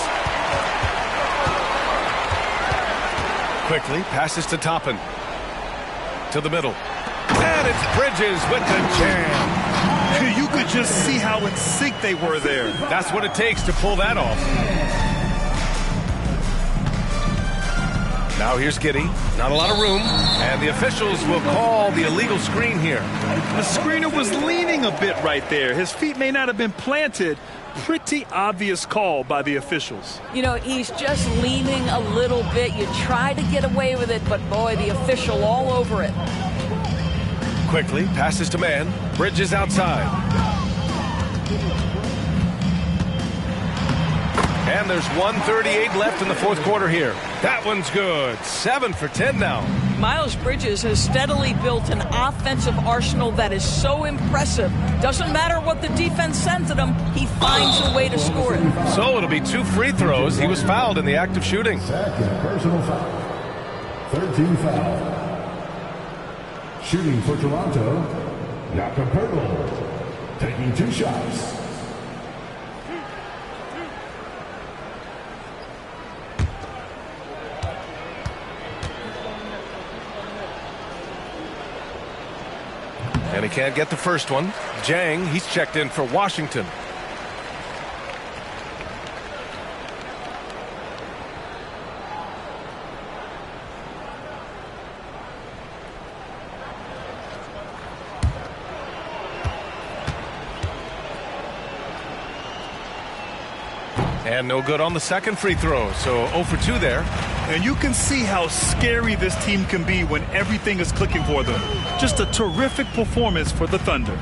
Quickly passes to Toppin. To the middle. And it's Bridges with the jam. You could just see how in sync they were there. That's what it takes to pull that off. Now here's Giddey. Not a lot of room. And the officials will call the illegal screen here. The screener was leaning a bit right there. His feet may not have been planted. Pretty obvious call by the officials. You know, he's just leaning a little bit. You try to get away with it, but boy, the official all over it. Quickly passes to man. Bridges outside. And there's 1:38 left in the fourth quarter here. That one's good. 7 for 10 now. Miles Bridges has steadily built an offensive arsenal that is so impressive. Doesn't matter what the defense sends at him, he finds a way to score it. So it'll be 2 free throws. He was fouled in the act of shooting. Second personal foul. 13 foul. Shooting for Toronto, Jakob Pirtle, taking 2 shots. And he can't get the first one. Jang, he's checked in for Washington. And no good on the second free throw, so 0 for 2 there. And you can see how scary this team can be when everything is clicking for them. Just a terrific performance for the Thunder.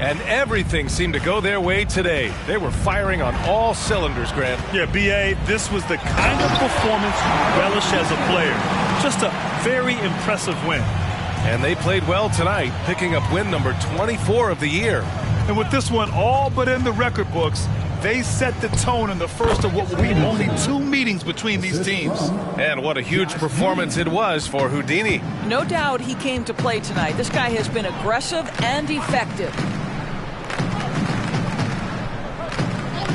And everything seemed to go their way today. They were firing on all cylinders, Grant. Yeah, B.A., this was the kind of performance you relish as a player. Just a very impressive win. And they played well tonight, picking up win number 24 of the year. And with this one all but in the record books, they set the tone in the first of what will be only 2 meetings between these teams. And what a huge performance it was for Houdini. No doubt he came to play tonight. This guy has been aggressive and effective.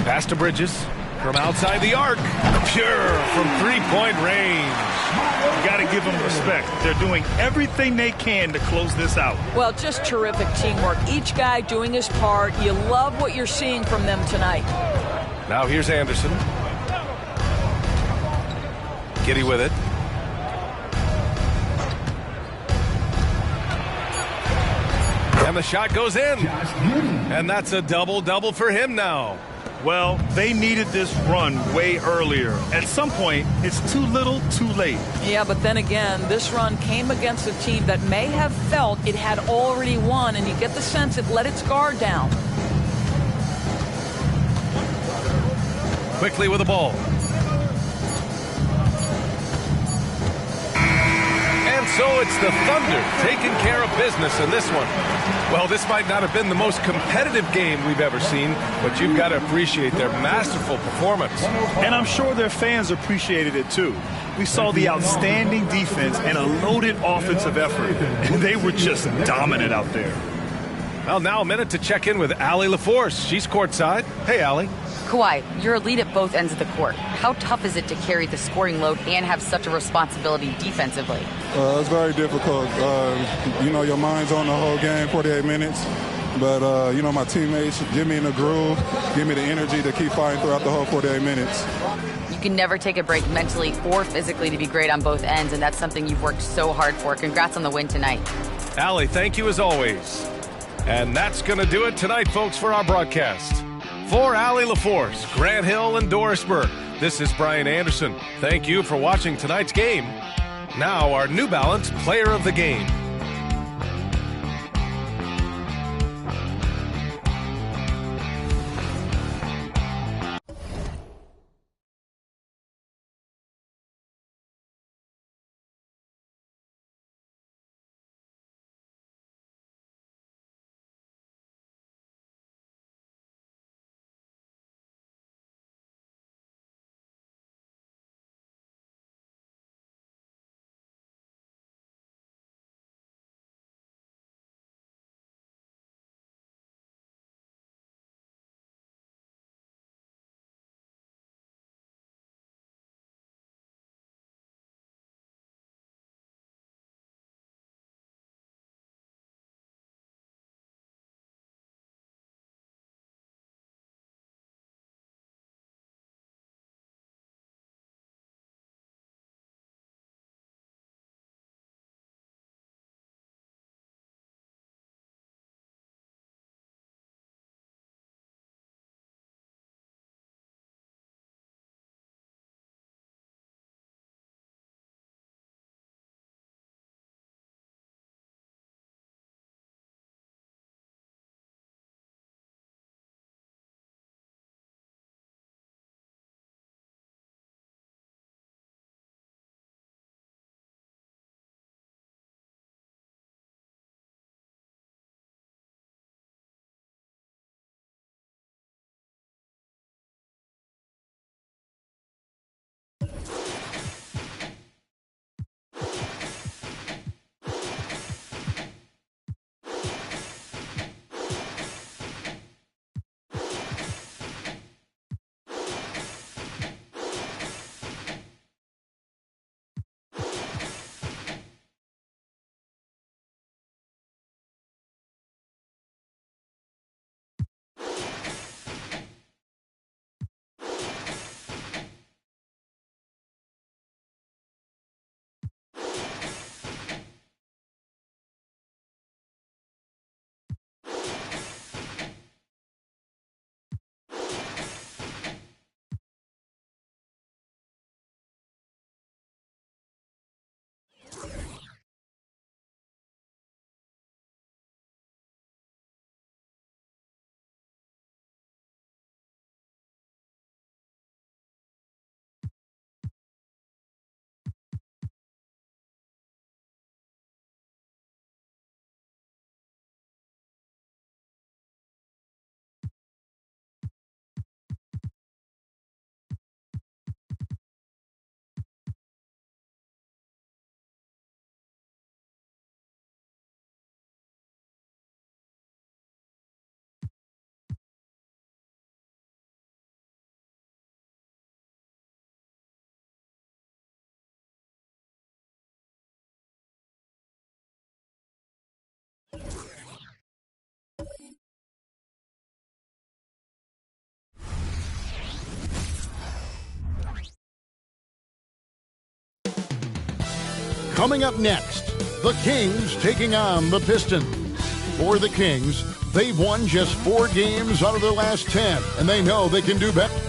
Pass to Bridges from outside the arc. Pure from 3-point range. You got to give them respect. They're doing everything they can to close this out. Well, just terrific teamwork. Each guy doing his part. You love what you're seeing from them tonight. Now here's Anderson. Giddey with it. And the shot goes in. And that's a double-double for him now. Well, they needed this run way earlier. At some point, it's too little, too late. Yeah, but then again, this run came against a team that may have felt it had already won, and you get the sense it let its guard down. Quickly with the ball. And so it's the Thunder taking care of business in this one. Well, this might not have been the most competitive game we've ever seen, but you've got to appreciate their masterful performance. And I'm sure their fans appreciated it too. We saw the outstanding defense and a loaded offensive effort, and they were just dominant out there. Well, now a minute to check in with Allie LaForce. She's courtside. Hey, Allie. Kawhi, you're a lead at both ends of the court. How tough is it to carry the scoring load and have such a responsibility defensively? It's very difficult. You know, your mind's on the whole game, 48 minutes. But, you know, my teammates get me in the groove, give me the energy to keep fighting throughout the whole 48 minutes. You can never take a break mentally or physically to be great on both ends, and that's something you've worked so hard for. Congrats on the win tonight. Allie, thank you as always. And that's going to do it tonight, folks, for our broadcast. For Allie LaForce, Grant Hill, and Doris Burke, This is Brian Anderson. Thank you for watching tonight's game. Now our New Balance Player of the Game. Coming up next, the Kings taking on the Pistons. For the Kings, they've won just 4 games out of their last 10, and they know they can do better.